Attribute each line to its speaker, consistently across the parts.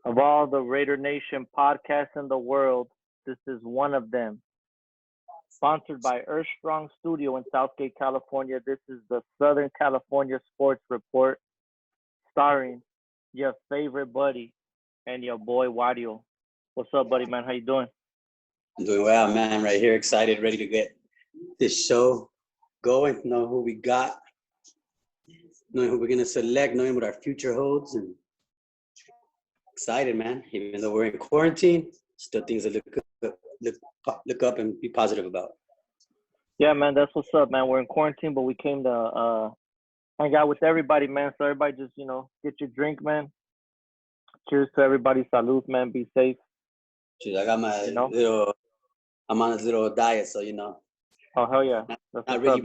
Speaker 1: Of all the Raider Nation podcasts in the world, this is one of them. Sponsored by Earth Strong Studio in Southgate, California. This is the Southern California Sports Report, starring your favorite buddy and your boy Wadio. What's up, buddy, man? How you doing?
Speaker 2: I'm doing well, man. Right here, excited, ready to get this show going. Know who we got, knowing who we're gonna select, knowing what our future holds, and excited, man. Even though we're in quarantine, still things to look up and be positive about.
Speaker 1: Yeah, man, that's what's up, man. We're in quarantine, but we came to hang out with everybody, man. So everybody just, get your drink, man. Cheers to everybody. Salud, man. Be safe.
Speaker 2: Jeez, I got my I'm on this little diet, so
Speaker 1: Oh, hell yeah.
Speaker 2: Not really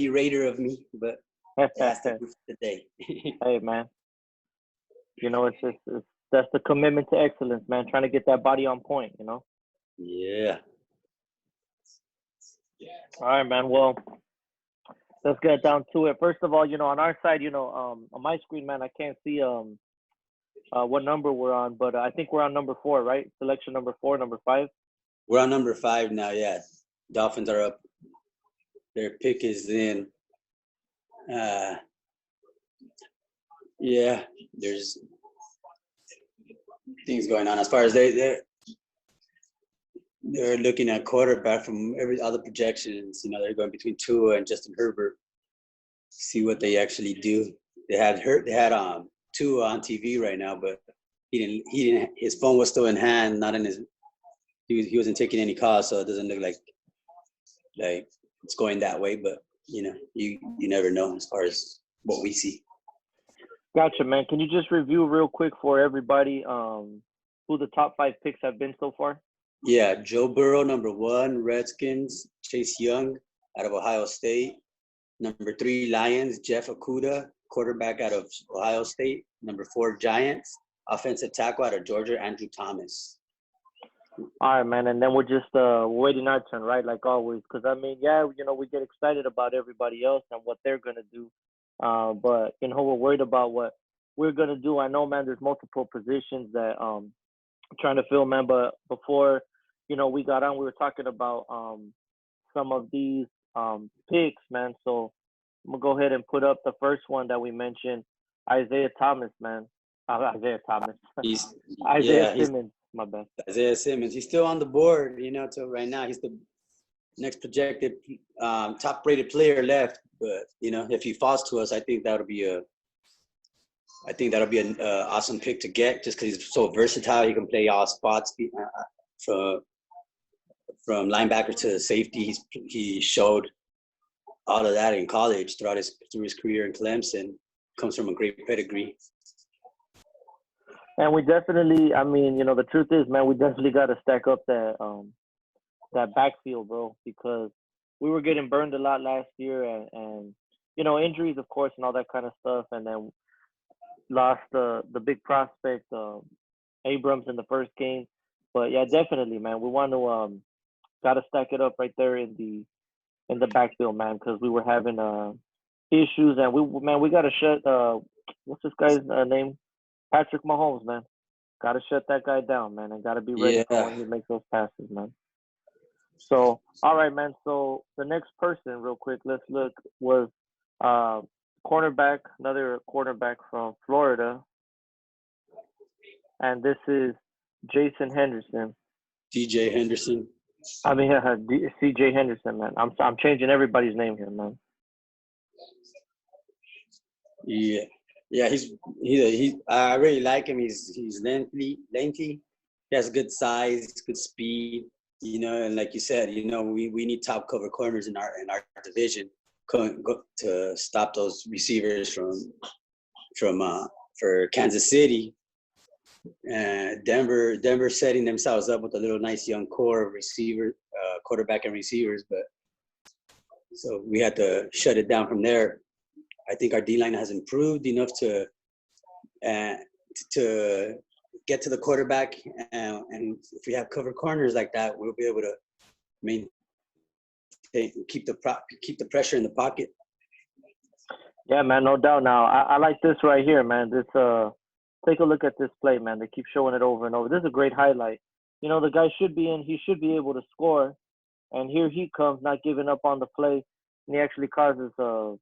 Speaker 2: Raider of me, but it has to be today.
Speaker 1: Hey, man. That's the commitment to excellence, man. Trying to get that body on point,
Speaker 2: Yeah.
Speaker 1: All right, man. Well, let's get down to it. First of all, on our side, on my screen, man, I can't see what number we're on, but I think we're on number 4, right? Selection number 4, number 5.
Speaker 2: We're on number 5 now. Yeah, Dolphins are up. Their pick is in. Yeah, there's things going on as far as they're looking at quarterback from all the projections. They're going between Tua and Justin Herbert. See what they actually do. They had Tua on TV right now, but he didn't. His phone was still in hand, not in his. He wasn't taking any calls, so it doesn't look like it's going that way. But you never know as far as what we see.
Speaker 1: Gotcha, man. Can you just review real quick for everybody who the top 5 picks have been so far?
Speaker 2: Yeah, Joe Burrow, number 1, Redskins, Chase Young out of Ohio State. Number 3, Lions, Jeff Okudah, quarterback out of Ohio State. Number 4, Giants, offensive tackle out of Georgia, Andrew Thomas.
Speaker 1: All right, man. And then we're just waiting our turn, right? Like always. Because, we get excited about everybody else and what they're going to do. But, we're worried about what we're going to do. I know, man, there's multiple positions that trying to fill, man. But before, we got on, we were talking about some of these picks, man. So I'm going to go ahead and put up the first one that we mentioned, Isaiah Thomas, man. Isaiah Thomas. Isaiah Simmons, my bad.
Speaker 2: Isaiah Simmons. He's still on the board, till right now. He's the next projected top-rated player left. But, if he falls to us, I think that'll be an awesome pick to get just because he's so versatile. He can play all spots from linebacker to safety. He showed all of that in college through his career in Clemson. Comes from a great pedigree.
Speaker 1: And we definitely, the truth is, man, we definitely got to stack up that backfield, bro, because we were getting burned a lot last year and injuries, of course, and all that kind of stuff. And then lost the big prospect, Abrams, in the first game. But, yeah, definitely, man, we want to got to stack it up right there in the backfield, man, because we were having issues. And, we got to shut what's this guy's name? Patrick Mahomes, man. Got to shut that guy down, man, and got to be ready for when he makes those passes, man. So, all right, man. So, the next person, real quick, let's look, was another cornerback from Florida. And this is Jason Henderson.
Speaker 2: DJ Henderson.
Speaker 1: CJ Henderson, man. I'm changing everybody's name here, man.
Speaker 2: Yeah, I really like him. He's lengthy. He has good size, good speed. And like you said, we need top cover corners in our division to stop those receivers for Kansas City. Denver setting themselves up with a little nice young core of quarterback and receivers, but so we had to shut it down from there. I think our D-line has improved enough to get to the quarterback, and if we have cover corners like that, we'll be able to keep the pressure in the pocket.
Speaker 1: Yeah, man, no doubt. Now, I like this right here, man. This take a look at this play, man. They keep showing it over and over. This is a great highlight. The guy should be in. He should be able to score. And here he comes, not giving up on the play. And he actually causes, the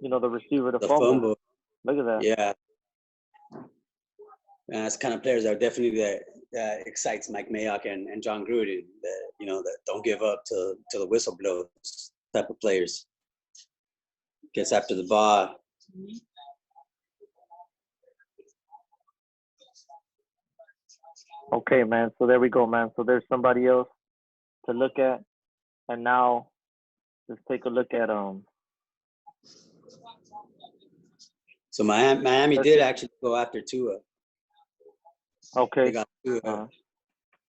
Speaker 1: receiver to
Speaker 2: The
Speaker 1: fumble.
Speaker 2: fumble.
Speaker 1: Look at that.
Speaker 2: Yeah. And that's the kind of players that definitely that excites Mike Mayock and John Gruden. That don't give up till the whistle blows. Type of players. Gets after the ball.
Speaker 1: Okay, man. So there we go, man. So there's somebody else to look at. And now let's take a look at
Speaker 2: So Miami did actually go after Tua.
Speaker 1: Okay.
Speaker 2: They got Tua,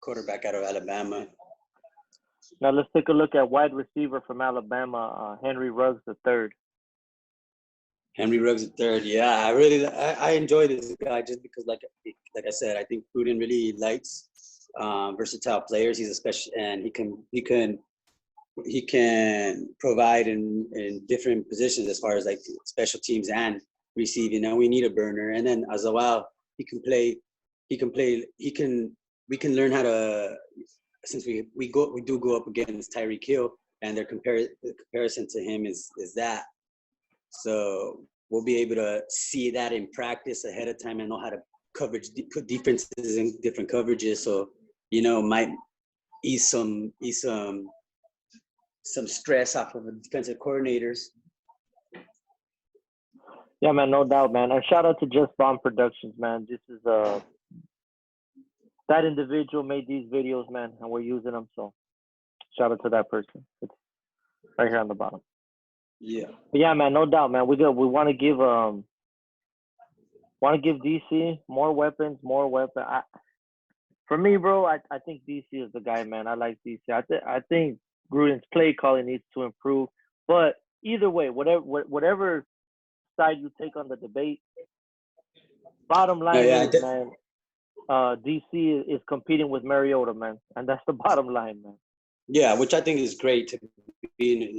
Speaker 2: quarterback out of Alabama.
Speaker 1: Now let's take a look at wide receiver from Alabama, Henry Ruggs III.
Speaker 2: Henry Ruggs III. Yeah, I enjoy this guy just because, like I said, I think Gruden really likes versatile players. He's a special, and he can provide in different positions as far as like special teams and receiving. And we need a burner. And then as well, we can learn how to, since we do go up against Tyreek Hill, and the comparison to him is that. So we'll be able to see that in practice ahead of time and know how to put defenses in different coverages. So, might ease some stress off of the defensive coordinators.
Speaker 1: Yeah, man, no doubt, man. And shout out to Just Bomb Productions, man. This is that individual made these videos, man, and we're using them. So shout out to that person. It's right here on the bottom.
Speaker 2: Yeah.
Speaker 1: But yeah, man, no doubt, man. We want to give DC more weapons. For me, bro, I think DC is the guy, man. I like DC. I think Gruden's play calling needs to improve. But either way, whatever side you take on the debate, bottom line is, man, DC is competing with Mariota, man, and that's the bottom line, man.
Speaker 2: Yeah, which I think is great to be in.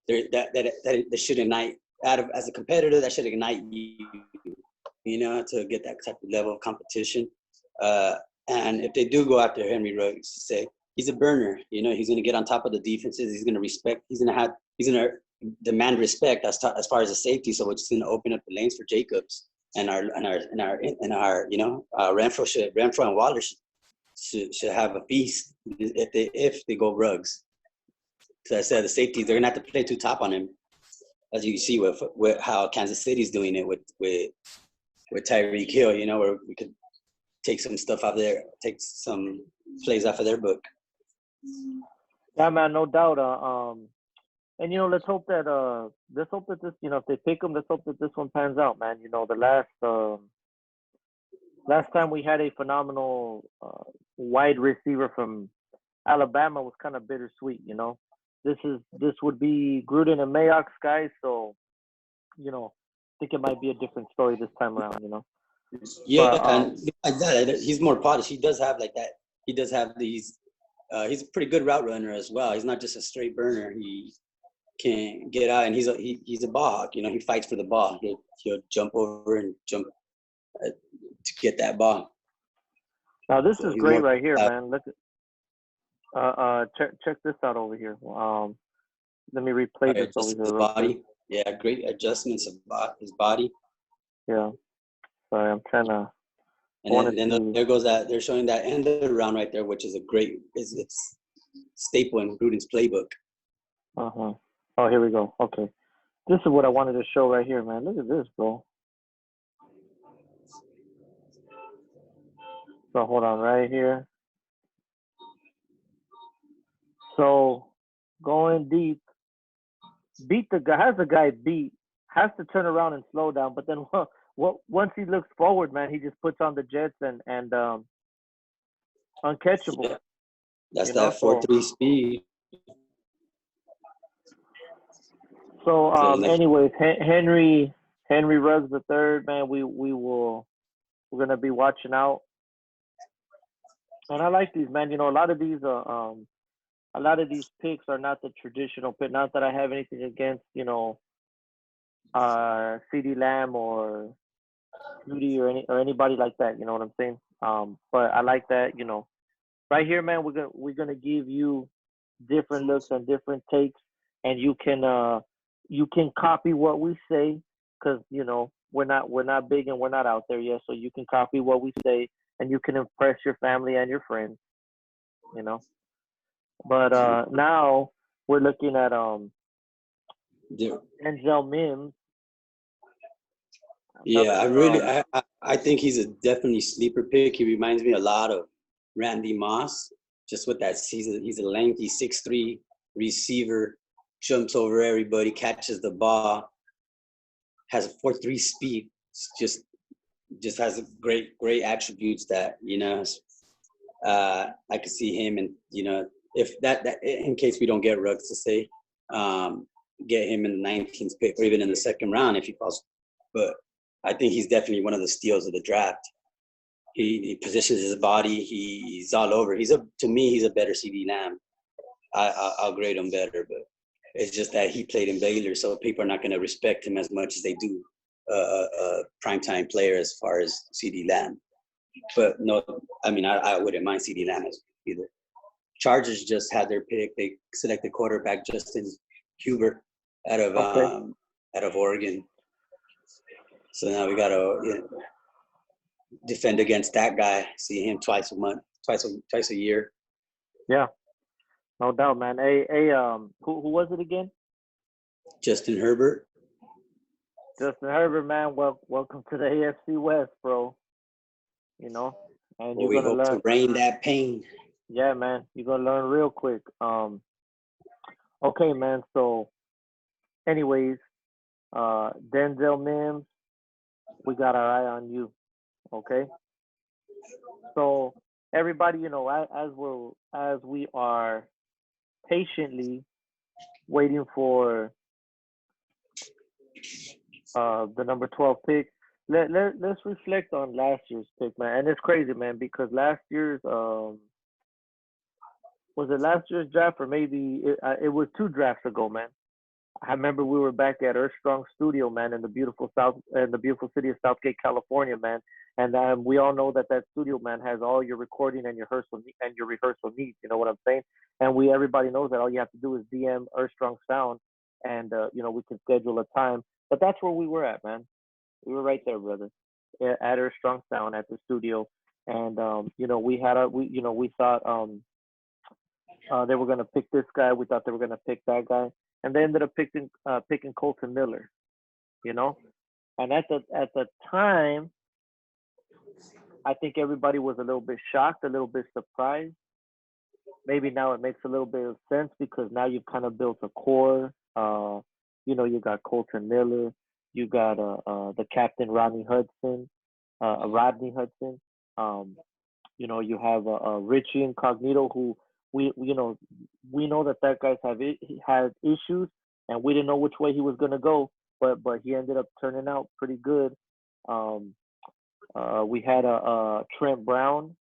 Speaker 2: That should ignite as a competitor. That should ignite you, to get that type of level of competition. And if they do go after Henry Ruggs, say he's a burner. He's going to get on top of the defenses. He's going to respect. He's going to demand respect as far as the safety. So it's going to open up the lanes for Jacobs and our Renfro and Waller should have a feast if they go Ruggs. As I said, the safeties, they're going to have to play too top on him, as you see with how Kansas City's doing it with Tyreek Hill. Where we could take some stuff out there, take some plays off of their book.
Speaker 1: Yeah, man, no doubt. And let's hope that this, if they pick him, let's hope that this one pans out, man. The last time we had a phenomenal wide receiver from Alabama was kind of bittersweet. This would be Gruden and Mayock's guys, so I think it might be a different story this time around.
Speaker 2: Yeah, but, and like that, he's more polished. He does have like that. He does have these. He's a pretty good route runner as well. He's not just a straight burner. He can get out, and he's a ball. He fights for the ball. He'll jump over and jump to get that ball.
Speaker 1: Now this is great right here, man. Look at check this out over here. Let me replay this over here.
Speaker 2: His body. Yeah, great adjustments of his body.
Speaker 1: Yeah. Sorry, I'm trying to.
Speaker 2: And then there goes that. They're showing that end of the round right there, which is it's staple in Gruden's playbook.
Speaker 1: Oh, here we go. Okay. This is what I wanted to show right here, man. Look at this, bro. So hold on right here. So going deep, beat the guy, has the guy beat, has to turn around and slow down, but then once he looks forward, man, he just puts on the jets and uncatchable.
Speaker 2: Yeah. That's that 4.3 speed.
Speaker 1: So anyways, Henry Ruggs III, man, we're gonna be watching out. And I like these, man. A lot of these picks are not the traditional pick. Not that I have anything against, CeeDee Lamb or Judy or anybody like that. You know what I'm saying? But I like that. Right here, man. We're gonna give you different looks and different takes, and you can copy what we say, because we're not big and we're not out there yet, so you can copy what we say, and you can impress your family and your friends. You know. But now we're looking at
Speaker 2: Yeah,
Speaker 1: Denzel Mims,
Speaker 2: yeah.
Speaker 1: another
Speaker 2: I think he's a definitely sleeper pick. He reminds me a lot of Randy Moss, just with that. He's a lengthy 6'3" receiver, jumps over everybody, catches the ball, has a 4.3 speed. Just has a great attributes that I could see him, and if that in case we don't get Ruggs to say, get him in the 19th pick or even in the second round if he falls. But I think he's definitely one of the steals of the draft. He positions his body. He's all over. To me, he's a better CD Lamb. I'll grade him better, but it's just that he played in Baylor, so people are not going to respect him as much as they do a primetime player as far as CD Lamb. But no, I mean, I wouldn't mind CD Lamb either. Chargers just had their pick. They selected quarterback Justin Huber out
Speaker 1: Okay.
Speaker 2: of Oregon. So now we got to defend against that guy. See him twice a year.
Speaker 1: Yeah, no doubt, man. Who was it again?
Speaker 2: Justin Herbert.
Speaker 1: Justin Herbert, man. Welcome to the AFC West, bro. You know, and
Speaker 2: Well,
Speaker 1: you're
Speaker 2: we
Speaker 1: gonna
Speaker 2: hope
Speaker 1: learn.
Speaker 2: to reign that pain.
Speaker 1: Yeah, man. You're gonna learn real quick. Okay, man. So, anyways, Denzel Mims, we got our eye on you. Okay. So everybody, as we are patiently waiting for the number 12 pick. Let's reflect on last year's pick, man. And it's crazy, man, because last year's was it last year's draft, or maybe it was two drafts ago, man. I remember we were back at Earthstrong Studio, man, in the beautiful city of Southgate, California, man. And we all know that studio, man, has all your recording and your rehearsal needs. You know what I'm saying? And everybody knows that all you have to do is DM Earthstrong Sound, and we can schedule a time. But that's where we were at, man. We were right there, brother, at Earthstrong Sound at the studio. And we thought they were gonna pick this guy. We thought they were gonna pick that guy, and they ended up picking Colton Miller. You know, and at the time, I think everybody was a little bit shocked, a little bit surprised. Maybe now it makes a little bit of sense, because now you've kind of built a core. You got Colton Miller, you got the captain Rodney Hudson. You have Richie Incognito, who we know that guy has issues, and we didn't know which way he was gonna go, but he ended up turning out pretty good. We had a Trent Brown,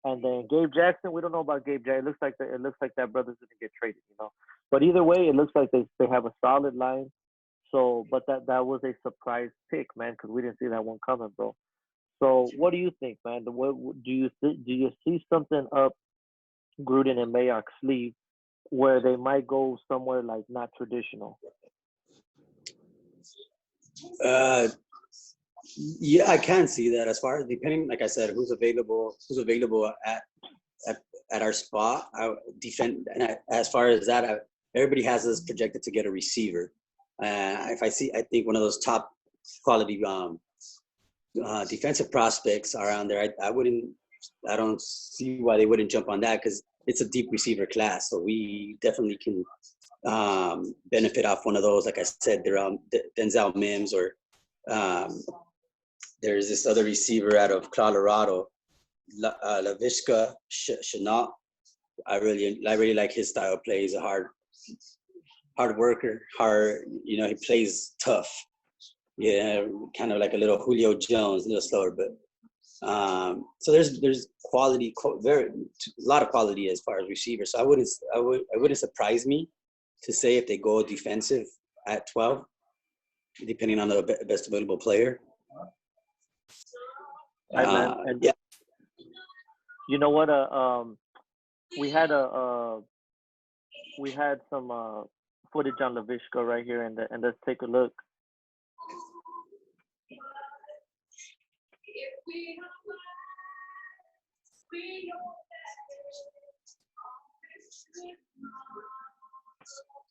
Speaker 1: and then Gabe Jackson. We don't know about Gabe Jackson. It looks like that brother's gonna get traded. But either way, it looks like they have a solid line. So, but that was a surprise pick, man, because we didn't see that one coming, bro. So, what do you think, man? What do you see something up Gruden and Mayock's sleeve where they might go somewhere like not traditional?
Speaker 2: Yeah, I can see that. As far as depending, like I said, who's available at our spot. I defend. And as far as that, everybody has us projected to get a receiver. I think one of those top quality defensive prospects are on there. I don't see why they wouldn't jump on that, because it's a deep receiver class. So we definitely can benefit off one of those. Like I said, they're Denzel Mims, or there's this other receiver out of Colorado, Laviska Shenault. I really like his style of play. He's a hard worker. He plays tough. Yeah, kind of like a little Julio Jones, a little slower, but so there's quality, a lot of quality as far as receivers. So it wouldn't surprise me to say if they go defensive at 12, depending on the best available player.
Speaker 1: Hi, man. And
Speaker 2: Yeah,
Speaker 1: you know what? We had some footage on Lavishka right here, and let's take a look.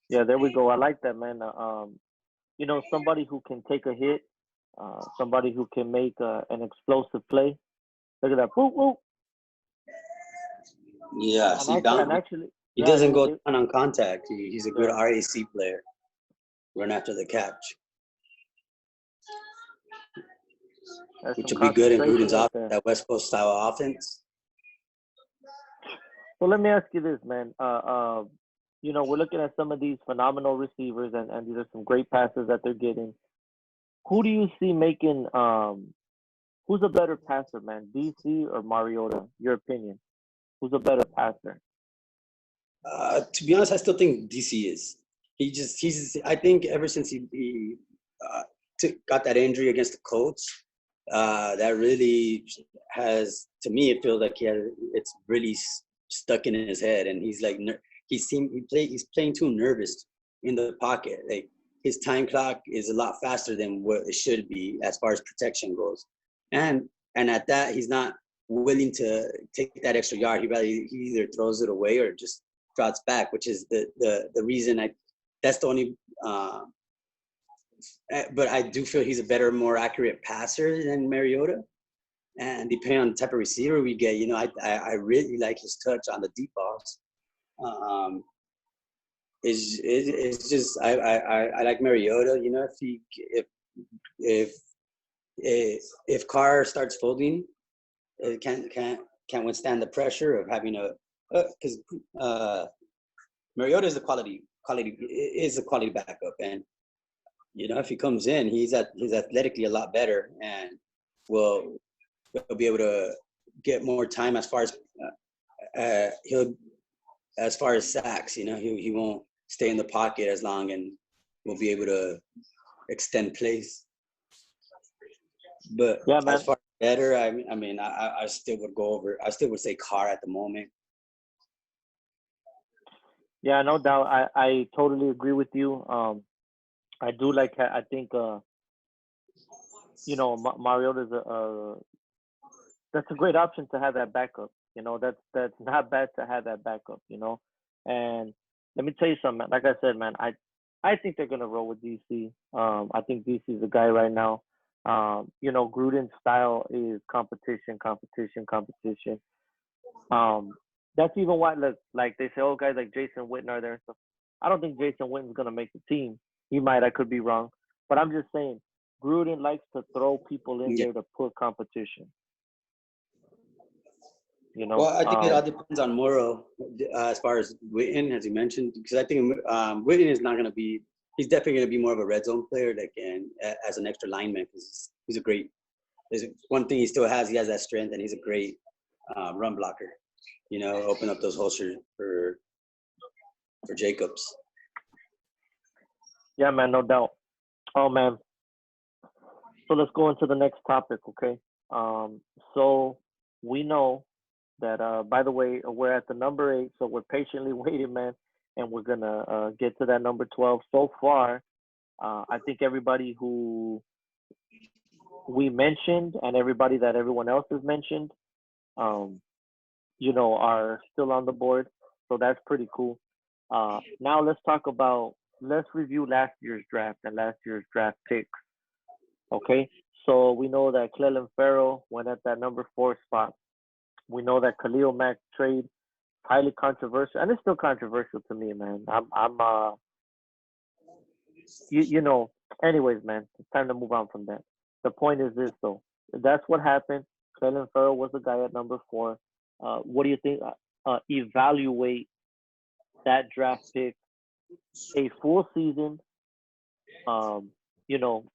Speaker 1: Yeah, there we go. I like that, man. Somebody who can take a hit, somebody who can make an explosive play. Look at that, boop boop.
Speaker 2: yeah.
Speaker 1: And
Speaker 2: See,
Speaker 1: actually,
Speaker 2: Dom, he
Speaker 1: yeah,
Speaker 2: doesn't go down on contact. He's a good
Speaker 1: yeah.
Speaker 2: RAC player. Run after the catch,
Speaker 1: That's
Speaker 2: which
Speaker 1: some
Speaker 2: would be good in
Speaker 1: concentration
Speaker 2: Gruden's
Speaker 1: right
Speaker 2: offense,
Speaker 1: there.
Speaker 2: that West Coast style offense.
Speaker 1: So let me ask you this, man. We're looking at some of these phenomenal receivers, and these are some great passes that they're getting. Who do you see making? Who's a better passer, man? DC or Mariota? Your opinion? Who's a better passer?
Speaker 2: To be honest, I still think DC is. I think ever since he got that injury against the Colts, that really has, to me, it feels like it's really stuck in his head, and he's like, he's playing too nervous in the pocket. Like his time clock is a lot faster than what it should be as far as protection goes, and at that, he's not willing to take that extra yard. He either throws it away or just trots back, which is the reason that's the only. But I do feel he's a better, more accurate passer than Mariota. And depending on the type of receiver we get, I really like his touch on the deep balls. It's just I like Mariota. If Carr starts folding, it can't withstand the pressure of having because Mariota is a quality backup, and if he comes in, he's athletically a lot better, and will he'll be able to get more time as far as sacks. He won't stay in the pocket as long, and will be able to extend plays. But
Speaker 1: Yeah, man.
Speaker 2: as far as better, I still would go over. I still would say Carr at the moment.
Speaker 1: Yeah, no doubt. I totally agree with you. I do like. I think Mariota's that's a great option to have that backup. That's not bad to have that backup. And let me tell you something. Like I said, man, I think they're gonna roll with DC. I think DC is the guy right now. Gruden's style is competition, competition, competition. That's even why, like they say, oh, guys like Jason Witten are there and stuff. I don't think Jason Witten's gonna make the team. He might. I could be wrong, but I'm just saying, Gruden likes to throw people in
Speaker 2: Yeah.
Speaker 1: there to put competition.
Speaker 2: Well, I think it all depends on Morrow as far as Witten, as you mentioned, because I think Witten is not going to be. He's definitely going to be more of a red zone player that can, as an extra lineman, because he's a great. There's one thing he still has. He has that strength, and he's a great run blocker. Open up those holes for Jacobs.
Speaker 1: Yeah, man, no doubt. Oh man. So let's go into the next topic, okay? So we know that. By the way, we're at the number 8, so we're patiently waiting, man, and we're gonna get to that number 12. So far, I think everybody who we mentioned and everybody that everyone else has mentioned, are still on the board. So that's pretty cool. Now let's review last year's draft and last year's draft picks. Okay, so we know that Clelin Ferrell went at that number 4 spot. We know that Khalil Mack trade, highly controversial, and it's still controversial to me, man. Anyways, man, it's time to move on from that. The point is this, though. That's what happened. Clelin Ferrell was the guy at number 4. What do you think? Evaluate that draft pick, a full season.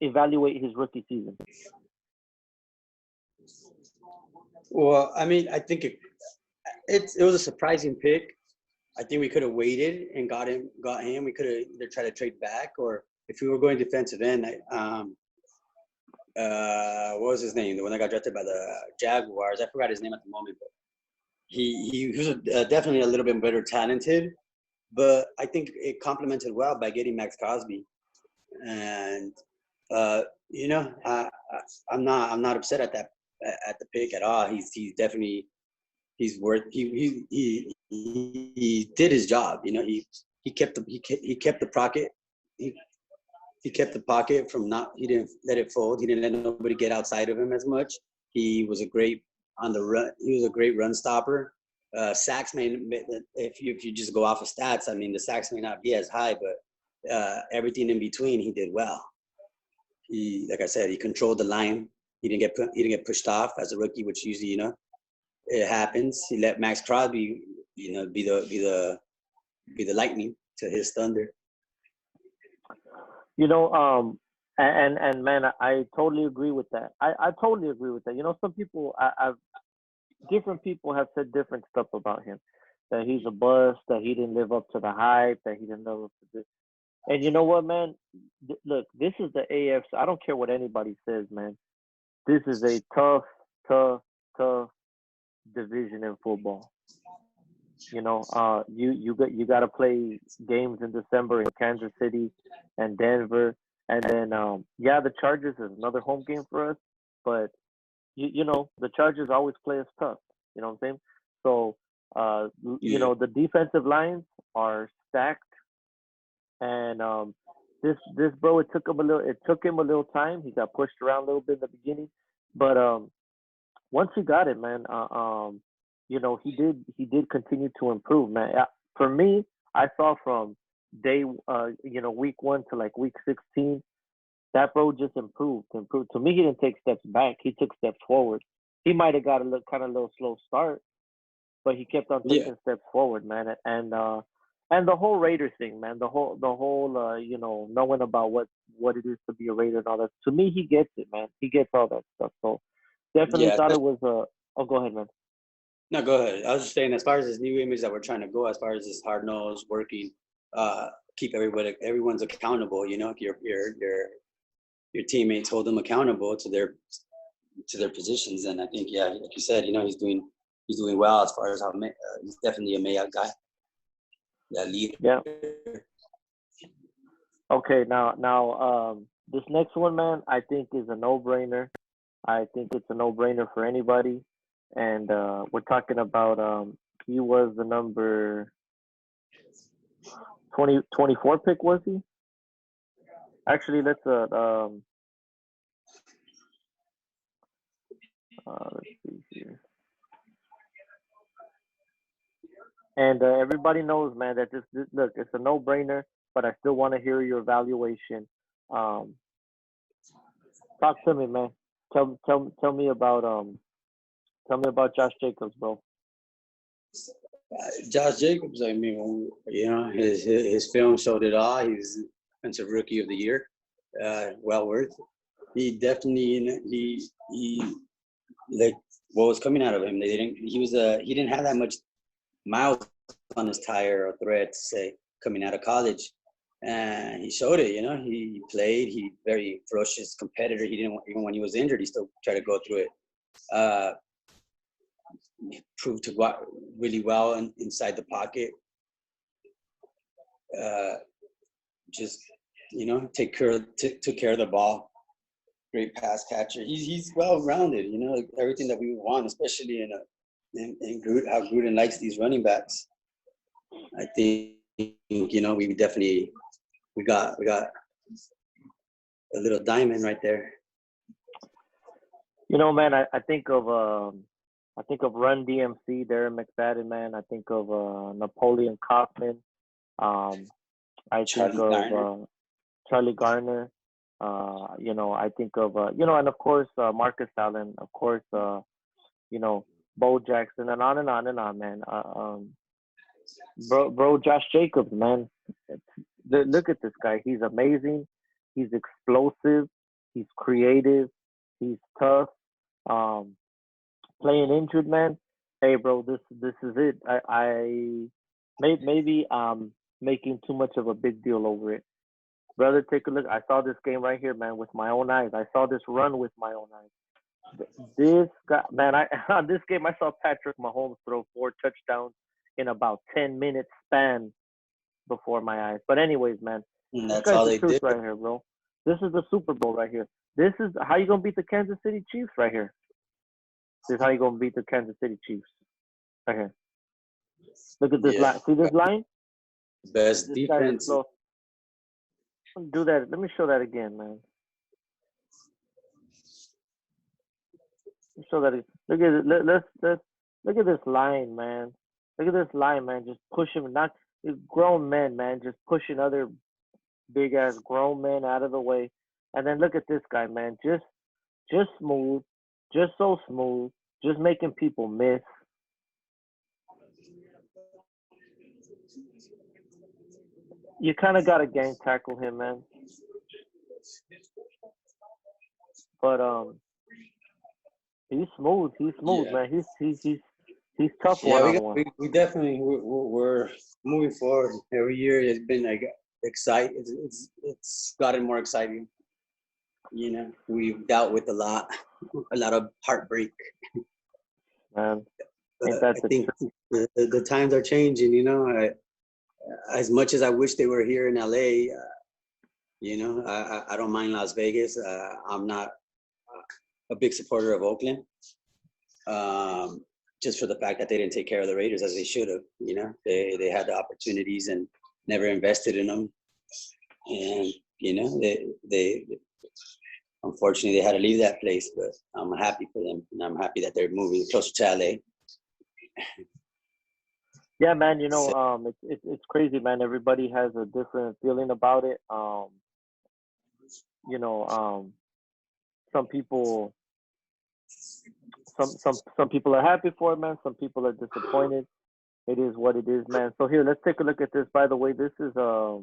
Speaker 1: Evaluate his rookie season.
Speaker 2: Well, I think it was a surprising pick. I think we could have waited and got him. We could have either tried to trade back, or if we were going defensive end, what was his name? The one that got drafted by the Jaguars. I forgot his name at the moment, but he was definitely a little bit better talented. But I think it complemented well by getting Max Crosby, and I'm not upset at the pick at all. He's definitely worth. He did his job. He kept the pocket. He kept the pocket from not. He didn't let it fold. He didn't let nobody get outside of him as much. He was a great on the run. He was a great run stopper. Sacks if you just go off of stats, I mean the sacks may not be as high, but everything in between he did well. Like I said, he controlled the line. He didn't get pushed off as a rookie, which usually it happens. He let Max Crosby be the lightning to his thunder.
Speaker 1: And man, I totally agree with that. I totally agree with that. Some people, different people have said different stuff about him. That he's a bust, that he didn't live up to the hype, that he didn't live up to this. And you know what, man? Look, this is the AFC. I don't care what anybody says, man. This is a tough division in football. You got to play games in December in Kansas City and Denver, and then the Chargers is another home game for us. But the Chargers always play us tough. You know what I'm saying? So the defensive lines are stacked, and this bro, it took him a little time. He got pushed around a little bit in the beginning, but once he got it, man, he did continue to improve, man. For me, I saw from week 1 to like week 16, that bro just improved. To me, he didn't take steps back. He took steps forward. He might have got a little slow start, but he kept on taking steps forward, man. And the whole Raiders thing, man. The whole knowing about what it is to be a Raider and all that. To me, he gets it, man. He gets all that stuff. So definitely thought it was Oh, go ahead, man.
Speaker 2: No, go ahead. I was just saying, as far as this new image that we're trying to go, as far as this hard nose working, keep everyone's accountable. Your teammates hold them accountable to their positions, and I think like you said, he's doing well as far as how he's definitely a Mayock guy. Leader.
Speaker 1: Yeah. Okay, now this next one, man, I think is a no-brainer. I think it's a no-brainer for anybody. And we're talking about he was the number 24 pick, was he? Actually, let's see here. And everybody knows, man, that look, it's a no-brainer, but I still want to hear your evaluation. Talk to me, man. Tell me about Josh Jacobs, bro.
Speaker 2: Josh Jacobs, I mean, his film showed it all. He's defensive rookie of the year. Well worth. He definitely he like what was coming out of him. He didn't have that much miles on his tire or thread to say coming out of college, and he showed it. He played. He very ferocious competitor. He didn't, even when he was injured, he still tried to go through it. Proved to go out really well inside the pocket. Just took care of the ball. Great pass catcher. He's well rounded. Everything that we want, especially in how Gruden likes these running backs. I think we got a little diamond right there.
Speaker 1: Man, I think of Run DMC, Darren McFadden, man. I think of Napoleon Kaufman. I think of Charlie Garner. I think of and of course Marcus Allen, of course Bo Jackson, and on and on and on, man. Bro, Josh Jacobs, man. Look at this guy. He's amazing. He's explosive. He's creative. He's tough. Playing injured, man. Hey, bro, this is it. I maybe making too much of a big deal over it, Brother, take a look. I saw this game right here, man, with my own eyes. I saw this run with my own eyes. This guy, man, I on this game I saw Patrick Mahomes throw 4 touchdowns in about 10 minutes span before my eyes. But anyways, man,
Speaker 2: And
Speaker 1: this
Speaker 2: that's
Speaker 1: guy's
Speaker 2: all
Speaker 1: the
Speaker 2: they
Speaker 1: truth
Speaker 2: did.
Speaker 1: right here, bro. This is the Super Bowl right here. This is how you gonna beat the Kansas City Chiefs right here. This is how you gonna beat the Kansas City Chiefs right here. Look at this
Speaker 2: Yeah.
Speaker 1: line. See this line?
Speaker 2: Best
Speaker 1: This guy just
Speaker 2: defense.
Speaker 1: lost. Do that. Let me show that again, man. Let me show that. Look at it. Let's look at this line, man. Look at this line, man. Just pushing, not grown men, man. Just pushing other big ass grown men out of the way. And then look at this guy, man. Just smooth, just so smooth, just making people miss. You kind of got to gang tackle him, man. But he's smooth. He's smooth,
Speaker 2: Yeah.
Speaker 1: man. He's tough
Speaker 2: Yeah,
Speaker 1: one on one.
Speaker 2: we definitely we're moving forward. Every year it's been like exciting. It's gotten more exciting. You know, we've dealt with a lot of heartbreak.
Speaker 1: Man, ain't
Speaker 2: But
Speaker 1: that
Speaker 2: I
Speaker 1: the
Speaker 2: think
Speaker 1: truth?
Speaker 2: the times are changing. You know, as much as I wish they were here in LA, you know, I don't mind Las Vegas. I'm not a big supporter of Oakland. Just for the fact that they didn't take care of the Raiders as they should have. You know, they had the opportunities and never invested in them, and you know they unfortunately they had to leave that place. But I'm happy for them, and I'm happy that they're moving closer to LA.
Speaker 1: Yeah, man.
Speaker 2: So,
Speaker 1: It's crazy, man. Everybody has a different feeling about it. You know, some people, some people are happy for it, man. Some people are disappointed. It is what it is, man. So here, let's take a look at this. By the way, this is well,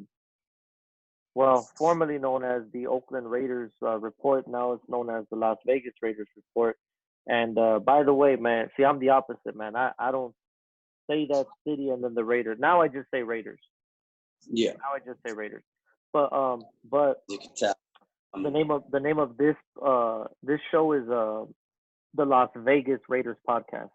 Speaker 1: formerly known as the Oakland Raiders report. Now it's known as the Las Vegas Raiders report. And by the way, man, see, I'm the opposite, man. I don't say that city and then the Raiders. Now I just say Raiders.
Speaker 2: yeah,
Speaker 1: Now I just say Raiders. But
Speaker 2: you can tell.
Speaker 1: the name of this show is the Las Vegas Raiders podcast.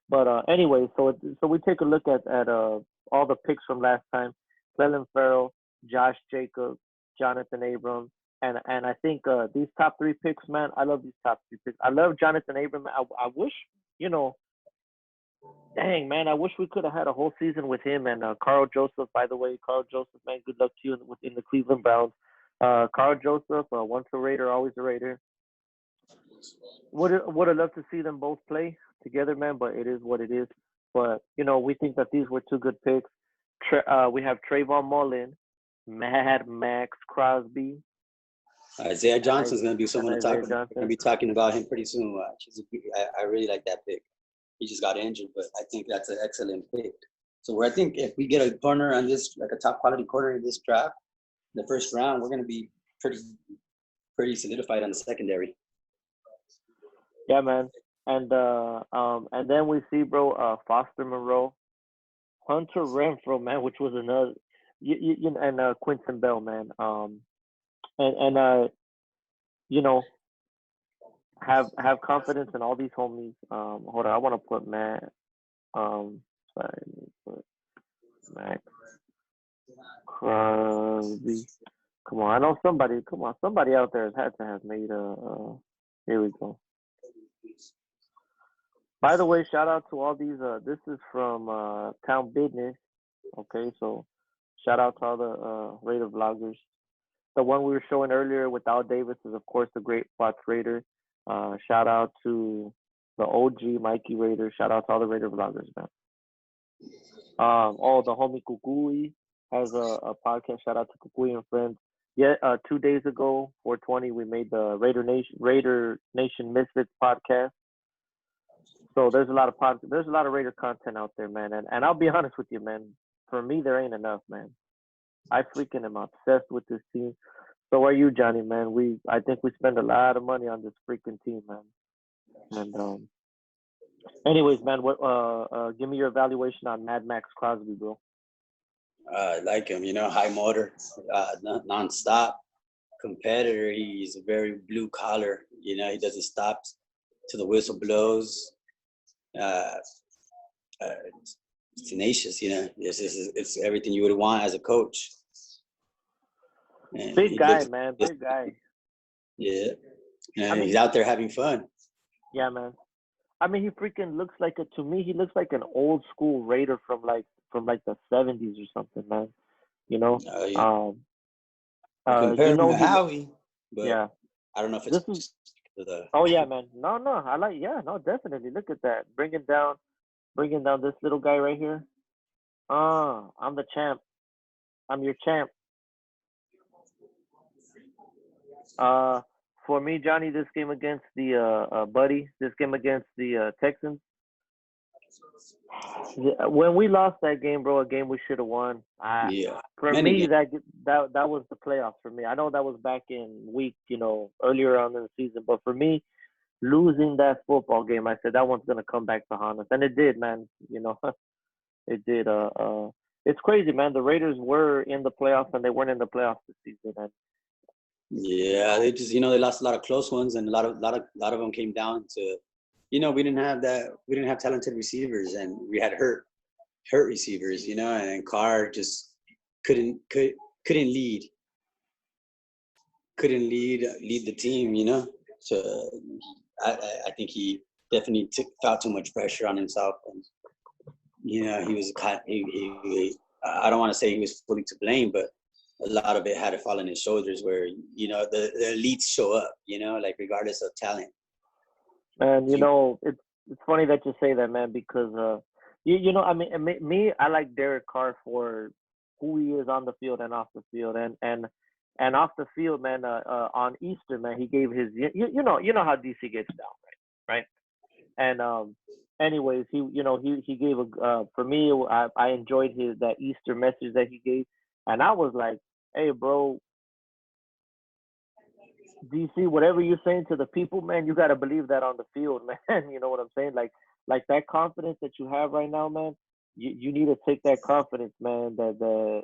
Speaker 1: But anyway, so we take a look at all the picks from last time: Clelin Ferrell, Josh Jacobs, Jonathan Abram, and I think these top three picks, man. I love these top three picks. I love Jonathan Abram. I wish, you know, dang man, I wish we could have had a whole season with him and Carl Joseph. By the way, Carl Joseph, man, good luck to you within the Cleveland Browns. Carl Joseph, once a Raider, always a Raider. Would have loved to see them both play together, man. But it is what it is. But we think that these were two good picks. We have Trayvon Mullen, Mad Max Crosby,
Speaker 2: Isaiah
Speaker 1: and I
Speaker 2: Johnson's going to be
Speaker 1: and
Speaker 2: someone to talk
Speaker 1: Isaiah
Speaker 2: about. We're going
Speaker 1: Johnson.
Speaker 2: to be talking about him pretty soon. Watch. I really like that pick. He just got injured, but I think that's an excellent pick. So I think if we get a corner on this, like a top quality corner in this draft, the first round, we're going to be pretty solidified on the secondary.
Speaker 1: Yeah, man. And then we see, bro, Foster Moreau, Hunter Renfro, man, which was another, and Quinton Bell, man. And you know, have confidence in all these homies. Hold on, I want to put Matt. Sorry, let me put Max Crosby. Come on, I know somebody. Come on, somebody out there has had to have made a. Here we go. By the way, shout out to all these. This is from Town Business. Okay, so shout out to all the Raider vloggers. The one we were showing earlier with Al Davis is, of course, the Great Spots Raider. Shout out to the OG Mikey Raider. Shout out to all the Raider vloggers, man. The homie Kukui has a podcast. Shout out to Kukui and friends. Yeah, 2 days ago, 420, we made the Raider Nation Misfits podcast. So there's a lot of Raider content out there, man. And I'll be honest with you, man. For me, there ain't enough, man. I freaking am obsessed with this team. So are you, Johnny, man? I think we spend a lot of money on this freaking team, man. And anyways, man, what give me your evaluation on Mad Max Crosby, bro.
Speaker 2: Like him, high motor, non-stop competitor. He's a very blue collar. He doesn't stop till the whistle blows. Uh, uh, Tenacious. It's everything you would want as a coach. And
Speaker 1: Big
Speaker 2: he
Speaker 1: guy,
Speaker 2: looks,
Speaker 1: man. Big guy.
Speaker 2: yeah.
Speaker 1: I
Speaker 2: He's
Speaker 1: mean,
Speaker 2: out there having fun.
Speaker 1: yeah, man. I mean, he freaking looks like to me, he looks like an old school Raider from like the 70s or something, man. You know,
Speaker 2: Yeah.
Speaker 1: um,
Speaker 2: You compare him to
Speaker 1: he,
Speaker 2: Howie, but
Speaker 1: yeah.
Speaker 2: I don't know if
Speaker 1: This
Speaker 2: it's
Speaker 1: is,
Speaker 2: the
Speaker 1: oh yeah, man. No, no, yeah, no, definitely. Look at that, bringing down this little guy right here. I'm the champ. I'm your champ. Uh, for me, Johnny, this game against the this game against the Texans. When we lost that game, bro, a game we should have won.
Speaker 2: yeah
Speaker 1: For
Speaker 2: many
Speaker 1: me,
Speaker 2: games.
Speaker 1: that was the playoffs for me. I know that was back in week, earlier on in the season, but for me, losing that football game, I said that one's gonna come back to haunt us, and it did, man. It did. It's crazy, man. The Raiders were in the playoffs, and they weren't in the playoffs this season, and
Speaker 2: Yeah, they just they lost a lot of close ones, and a lot of them came down to, we didn't have that. We didn't have talented receivers, and we had hurt receivers, and Carr just couldn't could couldn't lead the team, So I think he definitely felt too much pressure on himself, and he was I don't want to say he was fully to blame, but a lot of it had to fall on his shoulders where the elites show up, like regardless of talent. He,
Speaker 1: it's funny that you say that, man, because I mean, I like Derek Carr for who he is on the field and off the field, and off the field, man. On Easter, man, he gave his you know how DC gets down, right? And anyways, he gave a for me, I enjoyed that Easter message that he gave, and I was like, hey, bro, DC, whatever you're saying to the people, man, you got to believe that on the field, man. You know what I'm saying? Like that confidence that you have right now, man. You need to take that confidence, man. That the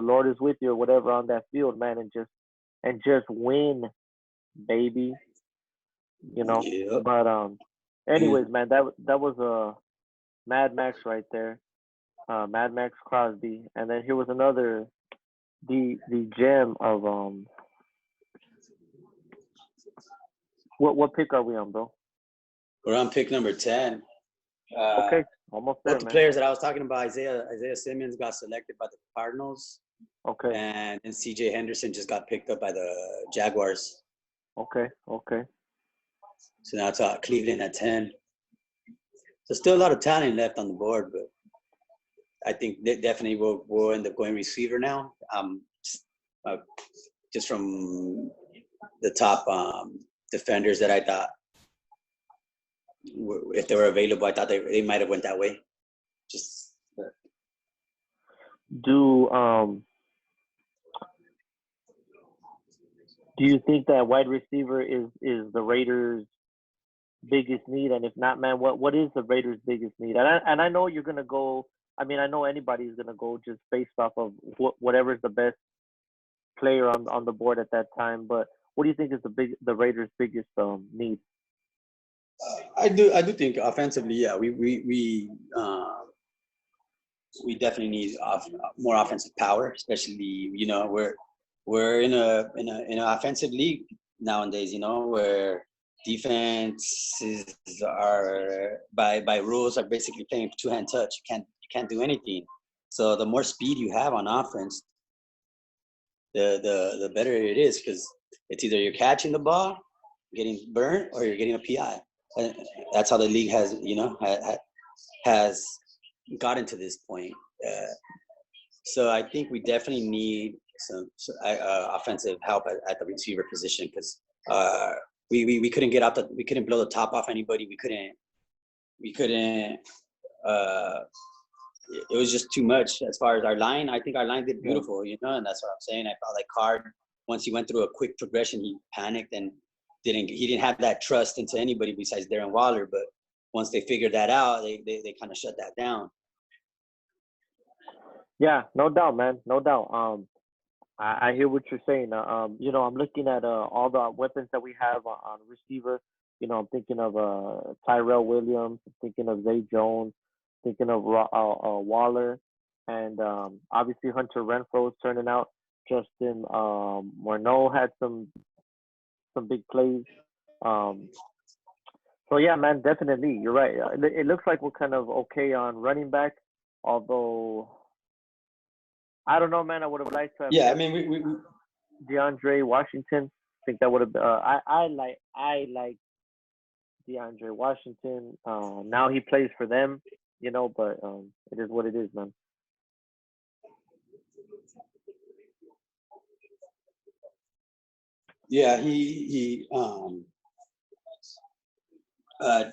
Speaker 1: Lord is with you or whatever on that field, man, and just win, baby.
Speaker 2: yeah,
Speaker 1: But
Speaker 2: and
Speaker 1: anyways, man, that was Mad Max right there. Mad Max Crosby, and then here was another the gem of what pick are we on, bro?
Speaker 2: we're on pick number 10.
Speaker 1: Okay, almost there,
Speaker 2: Both the
Speaker 1: man.
Speaker 2: players that I was talking about, Isaiah Simmons got selected by the Cardinals,
Speaker 1: Okay,
Speaker 2: and CJ Henderson just got picked up by the Jaguars.
Speaker 1: okay.
Speaker 2: So now it's Cleveland at 10. So still a lot of talent left on the board, but I think they definitely will end up going receiver now. Uh, just from the top defenders that I thought, if they were available, I thought they might have went that way. Just
Speaker 1: Do do you think that wide receiver is the Raiders' biggest need? And if not, man, what is the Raiders' biggest need? And I know you're gonna go. I mean, I know anybody's gonna go just based off of whatever's the best player on the board at that time. But what do you think is the Raiders' biggest need?
Speaker 2: I do think offensively, yeah, we definitely need more offensive power, especially we're in an offensive league nowadays, where defenses are by rules are basically playing two-hand touch. You can't do anything. So the more speed you have on offense, the better it is, because it's either you're catching the ball, getting burnt, or you're getting a PI. And that's how the league has gotten to this point. So I think we definitely need some offensive help at the receiver position, because we couldn't we couldn't blow the top off anybody. We couldn't. Uh, it was just too much as far as our line. I think our line did beautiful, and that's what I'm saying. I felt like Card, once he went through a quick progression, he panicked and he didn't have that trust into anybody besides Darren Waller. But once they figured that out, they kind of shut that down.
Speaker 1: Yeah, no doubt, man, no doubt. I hear what you're saying. I'm looking at all the weapons that we have on receiver. I'm thinking of Tyrell Williams, I'm thinking of Zay Jones, thinking of Waller, and obviously Hunter Renfrow is turning out. Justin Morneau had some big plays. Um, so yeah, man, definitely, you're right. It looks like we're kind of okay on running back, although I don't know, man. I would have liked to have
Speaker 2: Yeah, I
Speaker 1: kept
Speaker 2: mean, we
Speaker 1: DeAndre Washington. I think that would have. I like DeAndre Washington. Now he plays for them, but it is what it is, man.
Speaker 2: yeah, uh,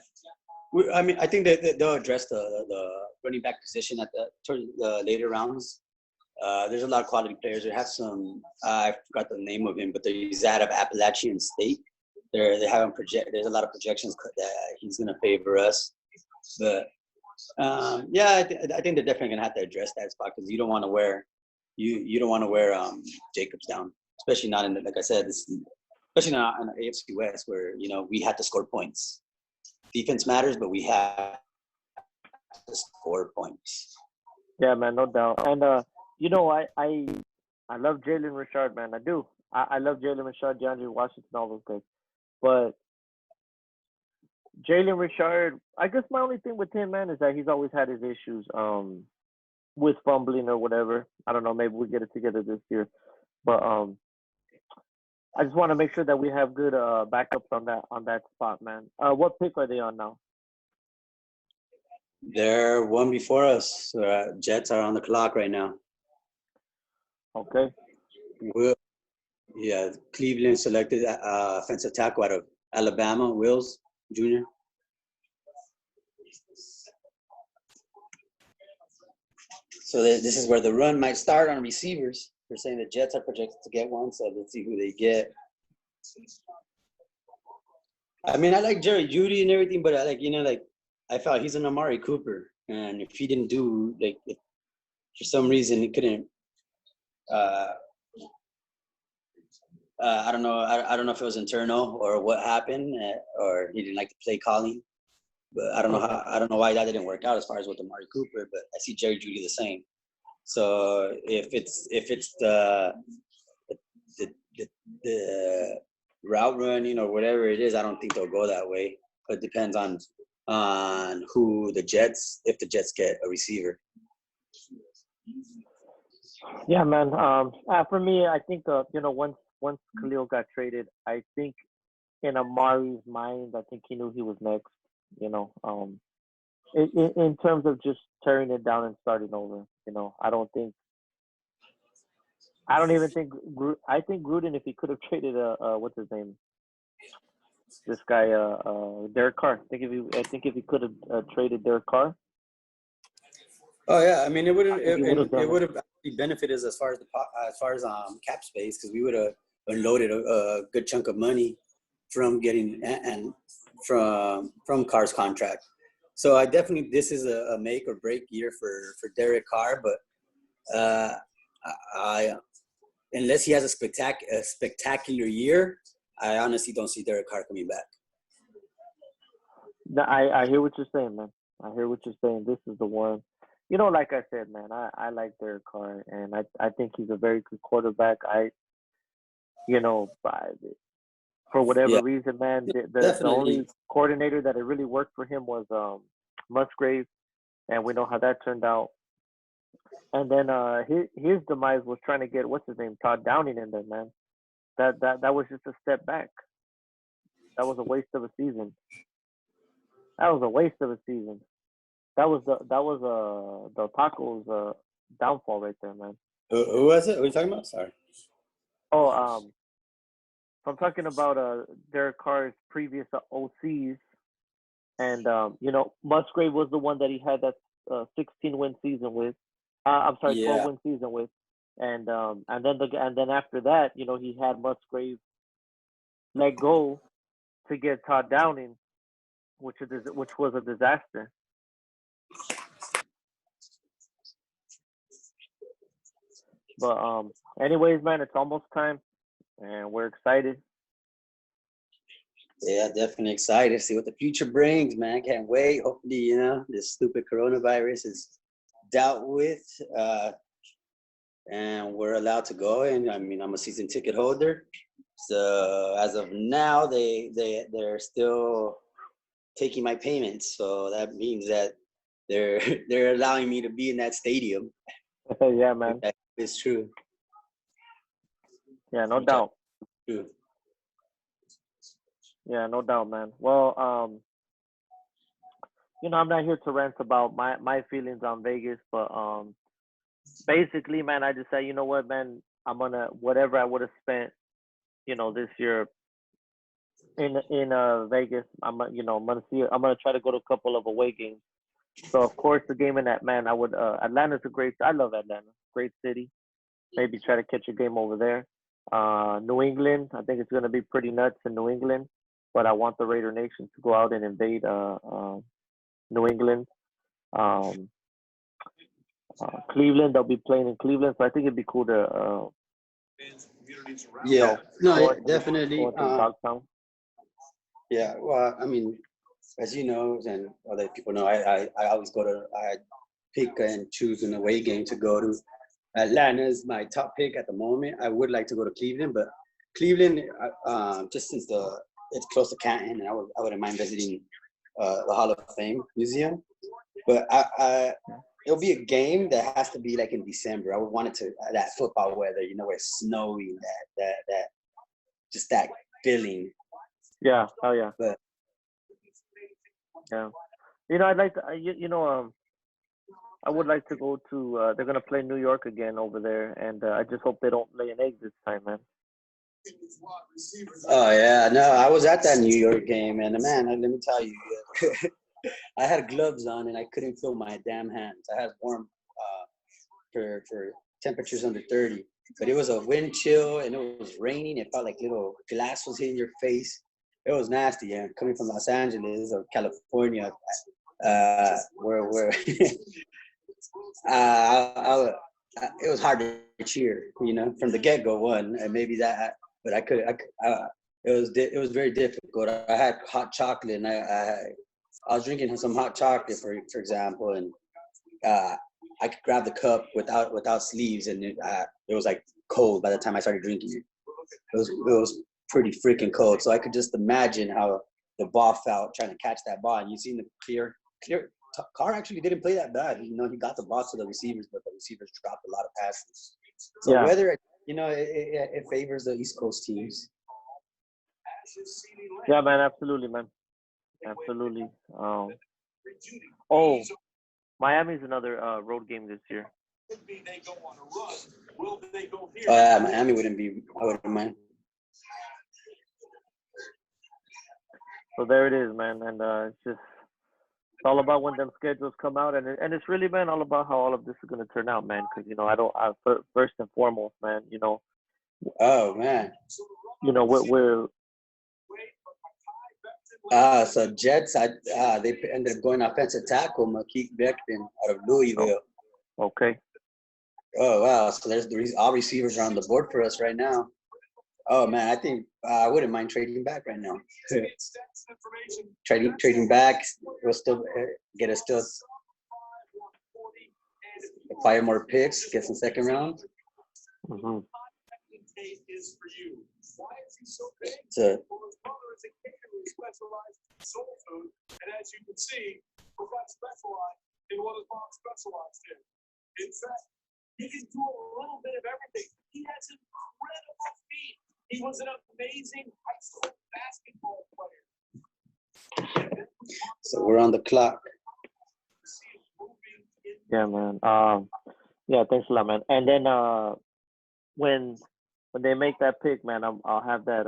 Speaker 2: I mean, I think that they'll address the running back position at towards the later rounds. There's a lot of quality players. They have some. I forgot the name of him, but he's out of Appalachian State. They haven't project. There's a lot of projections that he's going to favor us. But yeah, I think they're definitely going to have to address that spot because you don't want to wear you don't want to wear Jacobs down, especially not in the, like I said, especially not in the AFC West where we had to score points. Defense matters, but we have to score points.
Speaker 1: Yeah, man, no doubt. And I love Jalen Richard, man. I do. I love Jalen Richard, DeAndre Washington, all those guys. But Jalen Richard, I guess my only thing with him, man, is that he's always had his issues with fumbling or whatever. I don't know. Maybe we get it together this year. But I just want to make sure that we have good backups on that spot, man. What pick are they on now?
Speaker 2: They're one before us. Jets are on the clock right now.
Speaker 1: Okay.
Speaker 2: Will, yeah, Cleveland selected offensive tackle out of Alabama, Wills Jr. So this is where the run might start on receivers. They're saying the Jets are projected to get one, so let's see who they get. I mean, I like Jerry Jeudy and everything, but I felt he's an Amari Cooper, and if he didn't do if for some reason he couldn't, I don't know, I don't know if it was internal or what happened, or he didn't like the play calling, but
Speaker 1: Mm-hmm.
Speaker 2: I don't know why that didn't work out as far as with Amari Cooper, but I see Jerry Jeudy the same. So if it's the, the, the route running or whatever it is, I don't think they'll go that way. But it depends on who if the Jets get a receiver.
Speaker 1: Yeah, man. For me, I think once Khalil got traded, I think in Amari's mind, I think he knew he was next. You know, in terms of just tearing it down and starting over. I don't even think. I think Gruden, if he could have traded what's his name, this guy, Derek Carr. I think if he could have traded Derek Carr,
Speaker 2: Oh yeah, I mean
Speaker 1: I think he would have
Speaker 2: it
Speaker 1: done it.
Speaker 2: would have actually benefited us as far as cap space because we would have unloaded a good chunk of money from getting and from Carr's contract. So I definitely this is a make or break year for Derek Carr, but uh, I unless he has a spectacular year, I honestly don't see Derek Carr coming back.
Speaker 1: No, I hear what you're saying, man. I hear what you're saying. This is the one. Like I said, man, I like Derek Carr, and I think he's a very good quarterback. By for whatever
Speaker 2: Yeah,
Speaker 1: reason, man, the only
Speaker 2: definitely.
Speaker 1: coordinator that it really worked for him was Musgrave, and we know how that turned out. And then his demise was trying to get what's his name, Todd Downing in there, man. That was just a step back. That was a waste of a season. That was a waste of a season. That was the Tacos downfall right there, man.
Speaker 2: Who was it? What are you talking about? Sorry.
Speaker 1: Oh, so I'm talking about Derek Carr's previous OCs, and Musgrave was the one that he had that 16 win season with. I'm sorry, 12
Speaker 2: Yeah.
Speaker 1: win season with, and then after that, he had Musgrave let go to get Todd Downing, which was a disaster. But anyways, man, it's almost time, and we're excited.
Speaker 2: Yeah, definitely excited to see what the future brings, man. Can't wait. Hopefully, this stupid coronavirus is dealt with, and we're allowed to go. And I mean, I'm a season ticket holder, so as of now, they're still taking my payments. So that means that they're they're allowing me to be in that stadium.
Speaker 1: Yeah, man.
Speaker 2: That is true.
Speaker 1: Yeah, no doubt.
Speaker 2: True.
Speaker 1: Yeah, no doubt, man. Well, I'm not here to rant about my feelings on Vegas, but basically, man, I just say, you know what, man, I'm gonna whatever I would have spent, this year in Vegas. I'm gonna try to go to a couple of away games. So of course, the game in that, man, I would. Atlanta's a great. I love Atlanta. Great city. Maybe try to catch a game over there. New England, I think it's gonna be pretty nuts in New England, but I want the Raider Nation to go out and invade New England. Um, Cleveland, they'll be playing in Cleveland, so I think it'd be cool to,
Speaker 2: Yeah. Definitely.
Speaker 1: go into Dogtown.
Speaker 2: Yeah. Well, I mean, as you know, and other people know, I always I pick and choose an away game to go to. Atlanta is my top pick at the moment. I would like to go to Cleveland, but Cleveland, just since it's close to Canton, and I wouldn't mind visiting the Hall of Fame Museum. But it'll be a game that has to be like in December. I would want it to that football weather, where it's snowy, that just that feeling.
Speaker 1: Yeah, oh yeah.
Speaker 2: But
Speaker 1: yeah, I'd like to. I would like to go to. They're gonna play New York again over there, and I just hope they don't lay an egg this time, man.
Speaker 2: Oh yeah, no, I was at that New York game, and man, let me tell you, I had gloves on and I couldn't feel my damn hands. I had warm for temperatures under 30, but it was a wind chill and it was raining. It felt like little glass was hitting your face. It was nasty. And coming from Los Angeles or California, where it was hard to cheer, from the get go. One, and maybe that, but it was very difficult. I had hot chocolate, and I was drinking some hot chocolate, for example, and I could grab the cup without sleeves, and it was like cold by the time I started drinking it. It was pretty freaking cold. So I could just imagine how the ball felt trying to catch that ball. And you seen the clear. Carr actually didn't play that bad. He got the ball to the receivers, but the receivers dropped a lot of passes. So
Speaker 1: Yeah.
Speaker 2: whether it favors the East Coast teams.
Speaker 1: Yeah, man, absolutely, man, absolutely. Miami's another road game this year.
Speaker 2: Miami wouldn't be. I wouldn't mind.
Speaker 1: So there it is, man, and it's all about when them schedules come out, and it's really, man, all about how all of this is gonna turn out, man. Because first and foremost, man,
Speaker 2: Oh man.
Speaker 1: we're
Speaker 2: so Jets, they ended up going offensive tackle, Malik Becton out of Louisville.
Speaker 1: Oh, okay.
Speaker 2: Oh wow! So all receivers are on the board for us right now. Oh man, I think I wouldn't mind trading back right now. trading back, we'll still acquire more picks, get some second round.
Speaker 1: Mm-hmm.
Speaker 2: So,
Speaker 3: and as you can see, we're not specialized in what his mom specialized in. In fact, he can do a little bit of everything. He has incredible feet. He was an amazing high school basketball player.
Speaker 2: So we're on the clock.
Speaker 1: Yeah, man. Yeah, thanks a lot, man. And then when they make that pick, man, I'll have that.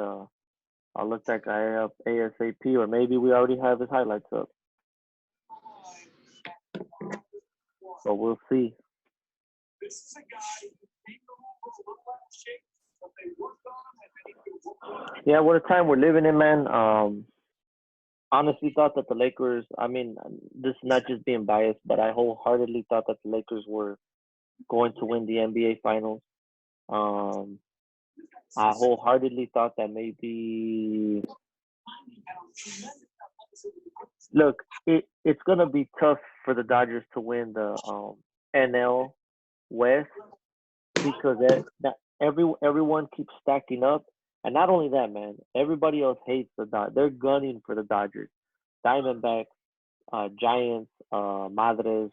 Speaker 1: I'll look that guy up ASAP, or maybe we already have his highlights up. So we'll see.
Speaker 3: This is a guy who was a little out of shape, but they worked on him.
Speaker 1: Yeah, what a time we're living in, man. Honestly thought that the Lakers, I mean, this is not just being biased, but I wholeheartedly thought that the Lakers were going to win the NBA Finals. I wholeheartedly thought that maybe look, it's gonna be tough for the Dodgers to win the NL West because everyone keeps stacking up, and not only that, man, everybody else hates the Dodgers. They're gunning for the Dodgers, Diamondbacks, Giants, Madres,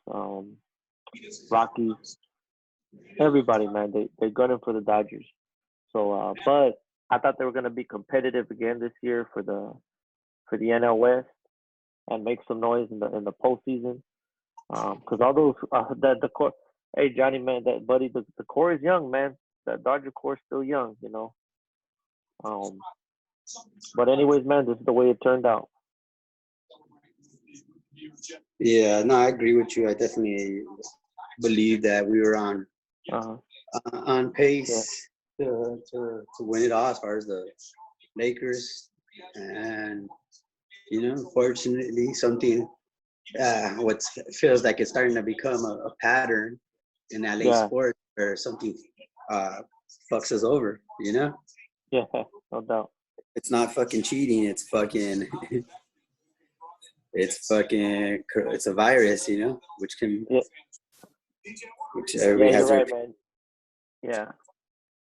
Speaker 1: Rockies, everybody, man, they're gunning for the Dodgers. So, but I thought they were gonna be competitive again this year for the NL West and make some noise in the postseason. Because all those the core, hey Johnny man, that buddy, the core is young, man. That Dodger core is still young, you know. Um, but anyways, man, this is the way it turned out.
Speaker 2: Yeah, no, I agree with you. I definitely believe that we were on
Speaker 1: Uh-huh.
Speaker 2: on pace to win it all as far as the Lakers, and fortunately, something what feels like it's starting to become a pattern in LA
Speaker 1: Yeah,
Speaker 2: sports where something fucks us over.
Speaker 1: yeah, no doubt.
Speaker 2: It's not fucking cheating. It's fucking. It's a virus. Which can
Speaker 1: Yeah,
Speaker 2: which
Speaker 1: yeah,
Speaker 2: everybody
Speaker 1: you're
Speaker 2: has their.
Speaker 1: right, man. Yeah,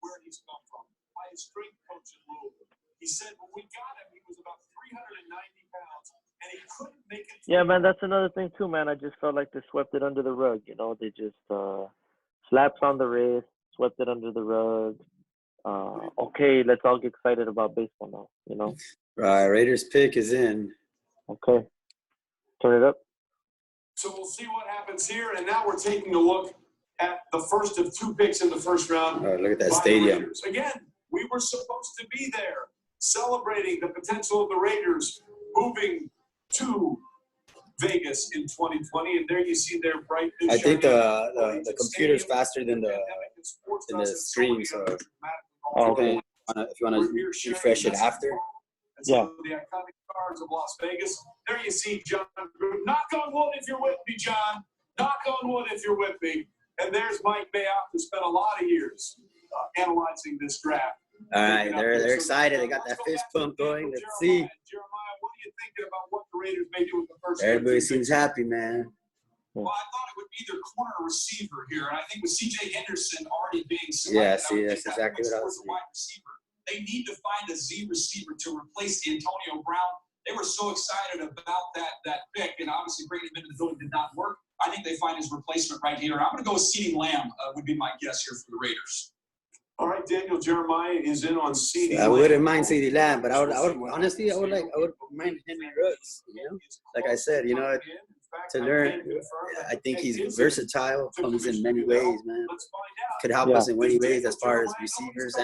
Speaker 3: Where he's come from. By his strength coach in Louisville. He said when we got him, he was about 390 pounds, and he couldn't make it.
Speaker 1: yeah, man. That's another thing too, man. I just felt like they swept it under the rug. You know, they just slaps on the wrist, swept it under the rug. Okay, let's all get excited about baseball now. You know.
Speaker 2: Raiders pick is in.
Speaker 1: Okay, turn it up.
Speaker 3: So we'll see what happens here, and now we're taking a look at the first of two picks in the first round.
Speaker 2: Oh, look at that
Speaker 3: by the
Speaker 2: stadium.
Speaker 3: Raiders. Again, we were supposed to be there, celebrating the potential of the Raiders moving to Vegas in 2020, and there you see their bright new
Speaker 2: I think
Speaker 3: shiny
Speaker 2: the computer's faster than the screen, so
Speaker 1: Okay.
Speaker 2: if you wanna refresh it after.
Speaker 3: And so
Speaker 1: Yeah.
Speaker 3: the iconic stars of Las Vegas. There you see John. Knock on wood if you're with me, John. Knock on wood if you're with me. And there's Mike Mayock, who spent a lot of years analyzing this draft.
Speaker 2: All right, they're excited. They got that fist pump going. Let's see.
Speaker 3: Jeremiah, what are you thinking about what the Raiders may do with the first?
Speaker 2: Everybody seems happy, man.
Speaker 3: Well, I thought it would be their corner receiver here, and I think with C.J. Henderson already being
Speaker 2: Yeah,
Speaker 3: selected,
Speaker 2: see, that's exactly what I was
Speaker 3: saying. Wide receiver. They need to find a Z receiver to replace Antonio Brown. They were so excited about that pick, and obviously bringing him into the building did not work. I think they find his replacement right here. I'm going to go with CeeDee Lamb would be my guess here for the Raiders. All right, Daniel Jeremiah is in on CeeDee Lamb.
Speaker 2: I wouldn't mind CeeDee Lamb, but I would honestly I would mind Henry Ruggs. Like I said, to learn. I think he's versatile, comes in many ways, man. Could help us in many ways as far as receivers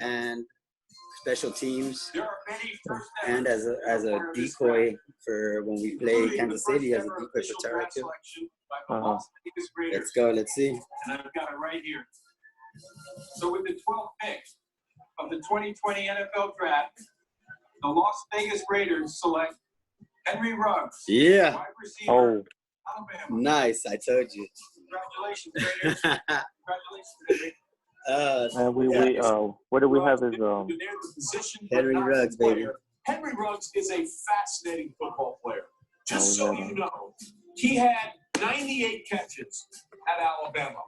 Speaker 2: and special teams, and as a decoy for when we play Kansas City, as a decoy for Tyreek. Let's go. Let's see.
Speaker 3: And I've got it right here. So with the 12th pick of the 2020 NFL Draft, the Las Vegas Raiders select Henry Ruggs.
Speaker 2: Yeah.
Speaker 3: Wide receiver,
Speaker 1: Oh,
Speaker 3: Alabama.
Speaker 2: Nice. I told you.
Speaker 3: Congratulations, Raiders. Congratulations, Henry.
Speaker 1: and we what do we have is
Speaker 2: Henry Ruggs, baby.
Speaker 3: Henry Ruggs is a fascinating football player. Just
Speaker 1: Oh,
Speaker 3: so
Speaker 1: yeah.
Speaker 3: you know, he had 98 catches at Alabama.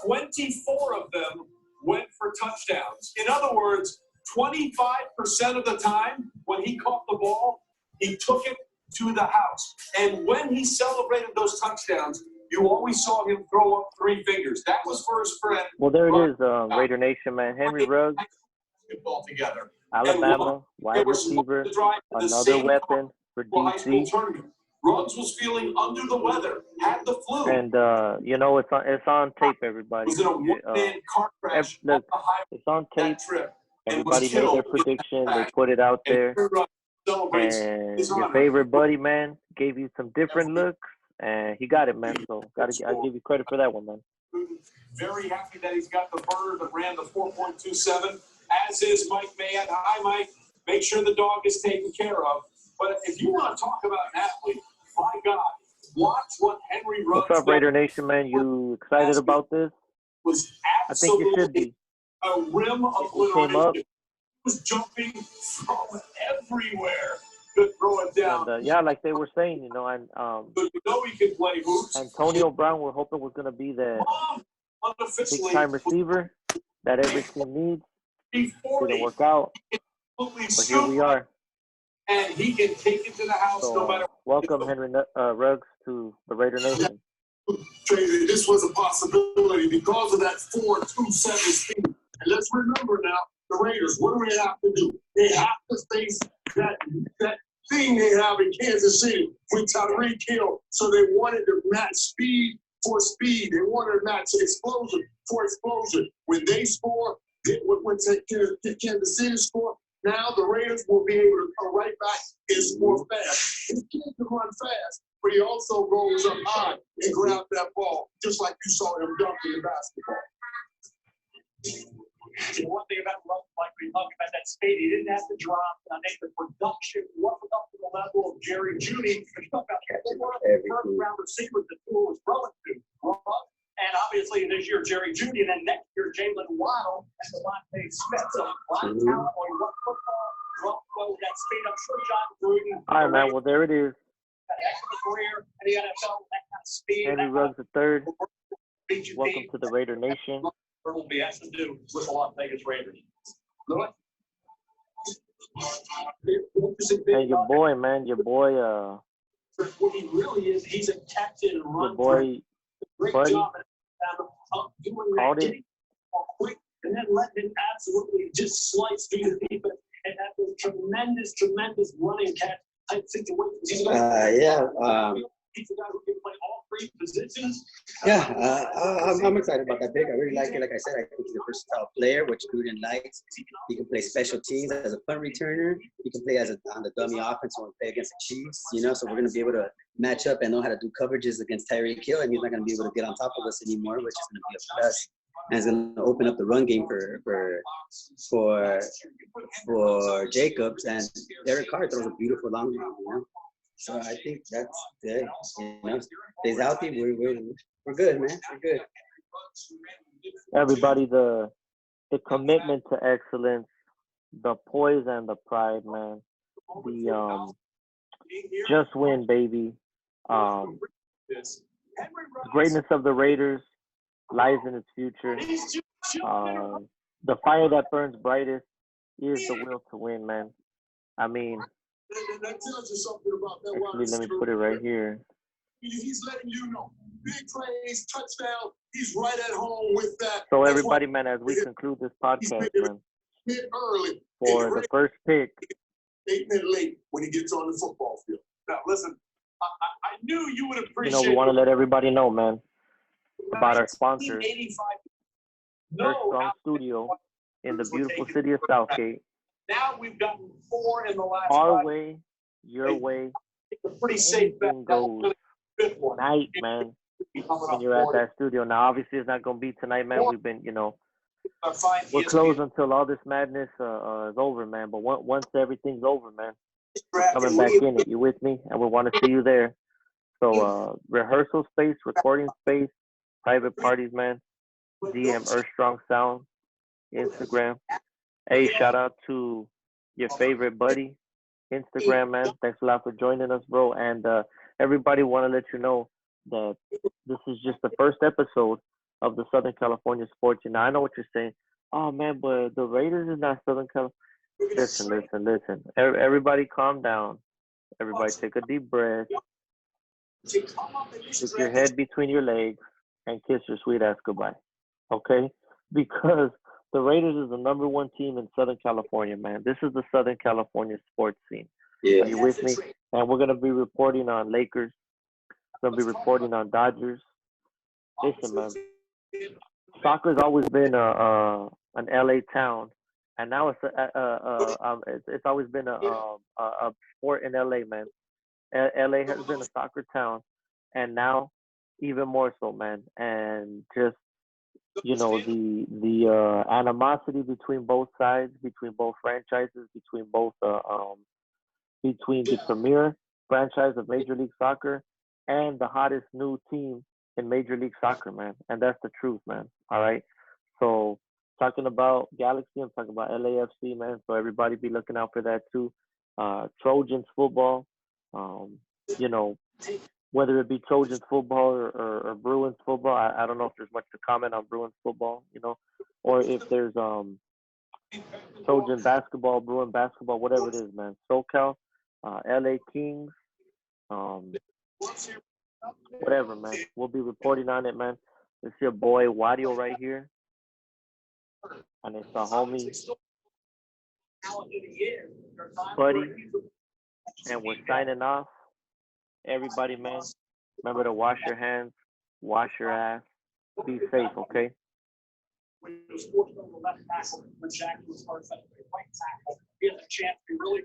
Speaker 3: 24 of them went for touchdowns. In other words, 25% of the time when he caught the ball, he took it to the house. And when he celebrated those touchdowns, you always saw him throw up three fingers. That was for his friend.
Speaker 1: well, there it is, Raider Nation, man. Henry Ruggs,
Speaker 3: Together.
Speaker 1: Alabama, wide receiver, another weapon for DC.
Speaker 3: Ruggs was feeling under the weather, had the flu.
Speaker 1: And it's on tape, everybody.
Speaker 3: Was in a one-man car crash
Speaker 1: Look,
Speaker 3: on the highway
Speaker 1: it's on
Speaker 3: that
Speaker 1: tape.
Speaker 3: trip.
Speaker 1: Everybody made their prediction. They put it out there. And your favorite buddy, man, gave you some different looks, and he got it, man. So I give you credit for that one, man.
Speaker 3: Very happy that he's got the burner that ran the 4.27, as is Mike Mayock. Hi, Mike. Make sure the dog is taken care of. But if you want to talk about an athlete, my God, watch what Henry Ruggs.
Speaker 1: What's up, Raider Nation, man? You excited about this?
Speaker 3: was
Speaker 1: I think it should
Speaker 3: absolutely
Speaker 1: be.
Speaker 3: a rim of
Speaker 1: He came up.
Speaker 3: obliteration. He was jumping from everywhere to throw it down.
Speaker 1: And yeah, like they were saying, you know, and
Speaker 3: So you know he can play hoops.
Speaker 1: Antonio Brown, we're hoping was going to be the
Speaker 3: Unofficially,
Speaker 1: big-time receiver that every team needs. Didn't
Speaker 3: 40,
Speaker 1: work out,
Speaker 3: absolutely
Speaker 1: but here we are.
Speaker 3: and he can take it to the house no
Speaker 1: So
Speaker 3: matter.
Speaker 1: welcome, Henry Ruggs, to the Raider Nation.
Speaker 3: Traded. This was a possibility because of that 4.27 speed. And let's remember now, the Raiders, what do they have to do? They have to face that thing they have in Kansas City with Tyreek Hill. So they wanted to match speed for speed. They wanted to match explosion for explosion. When they score, when Kansas City score, now the Raiders will be able to come right back and score fast. His kid can run fast, but he also goes up high and grabs that ball, just like you saw him dunk in the basketball. One thing about Russ, like we talked about that speed, he didn't have to drop. I think the production wasn't up to the level of Jerry Jeudy. They were the first round receivers that Tua was throwing to. And obviously this year, Jerry Jeudy, and then next year, Jalen Waddle and Devontae Smith. So a lot of talent on one football, that speed. I'm sure John Gruden.
Speaker 1: All right, man. Well, there it is.
Speaker 3: Got a heck of a career in the NFL, that kind of speed.
Speaker 1: Henry Ruggs III. Welcome to the Raider Nation.
Speaker 3: Will be has to do with the Las Vegas Raiders.
Speaker 1: And your boy, man, your boy,
Speaker 3: What he really is, he's a captain and
Speaker 1: your boy,
Speaker 3: great
Speaker 1: Buddy,
Speaker 3: job of doing
Speaker 1: called
Speaker 3: that,
Speaker 1: it.
Speaker 3: getting quick, and then letting him absolutely just slice through the defense and have those tremendous running catch type situations. He's a guy who can play all three positions.
Speaker 2: I'm excited about that pick. I really like it. Like I said, I think he's a versatile player, which Gruden likes. He can play special teams as a punt returner. He can play on the dummy offense when we play against the Chiefs. You know, so we're going to be able to match up and know how to do coverages against Tyreek Hill, and he's not going to be able to get on top of us anymore, which is going to be a plus. And it's going to open up the run game for Jacobs, and Derek Carr throws a beautiful long one, you know. So I think that's good. You know, stays healthy. We're good, man. We're good.
Speaker 1: Everybody, the commitment to excellence, the poise and the pride, man. The just win, baby. Greatness of the Raiders lies in its future. The fire that burns brightest is the will to win, man. I mean,
Speaker 3: That tells you something about that wide
Speaker 1: actually, let me
Speaker 3: receiver.
Speaker 1: put it right here.
Speaker 3: He's letting you know. Big plays, touchdown. He's right at home with that.
Speaker 1: So everybody, man, as we conclude this podcast, man,
Speaker 3: Hit early.
Speaker 1: for the first pick,
Speaker 3: 8 minutes late when he gets on the football field. Now, listen, I knew you would
Speaker 1: you
Speaker 3: appreciate
Speaker 1: know, we want to let everybody know, man, about our sponsor,
Speaker 3: 1985.
Speaker 1: Earth Strong Studio in the beautiful city of Southgate.
Speaker 3: Now we've gotten 4 in the last
Speaker 1: Our
Speaker 3: 5.
Speaker 1: way, your way,
Speaker 3: It's a pretty safe bet.
Speaker 1: anything goes
Speaker 3: Fifth one.
Speaker 1: tonight, man, when you're at that studio. Now, obviously, it's not going to be tonight, man. We've been, you know, we're closed until all this madness is over, man. But once everything's over, man, we're coming back in it. You with me? And we want to see you there. So rehearsal space, recording space, private parties, man. DM Earth Strong Sound, Instagram. Hey, shout out to your favorite buddy, Instagram, man. Thanks a lot for joining us, bro. And everybody want to let you know that this is just the first episode of the Southern California Sports. And I know what you're saying. Oh, man, but the Raiders is not Southern California. Listen. Everybody calm down. Everybody take a deep breath. Stick your head between your legs and kiss your sweet ass goodbye. Okay? Because the Raiders is the number one team in Southern California, man. This is the Southern California sports scene.
Speaker 2: Yeah.
Speaker 1: Are you with me? And we're going to be reporting on Lakers. We're going to be reporting on Dodgers. Listen, man. Soccer's always been an LA town, and now it's always been a sport in LA, man. LA has been a soccer town, and now even more so, man. And just, you know, the animosity between both sides, between both franchises, between the premier franchise of Major League Soccer and the hottest new team in Major League Soccer, man. And that's the truth, man. All right. So talking about Galaxy, I'm talking about LAFC, man. So everybody be looking out for that too. Trojans football, um, you know, whether it be Trojans football or Bruins football, I don't know if there's much to comment on Bruins football, or if there's Trojan basketball, Bruin basketball, whatever it is, man. SoCal, LA Kings, um, whatever, man. We'll be reporting on it, man. This your boy Wadio right here, and it's a homie, Buddy, and we're signing off. Everybody, man, remember to wash your hands, wash your ass, be safe, okay?
Speaker 3: When the sports left tackle, when Jack was first, right tackle, he had a chance to really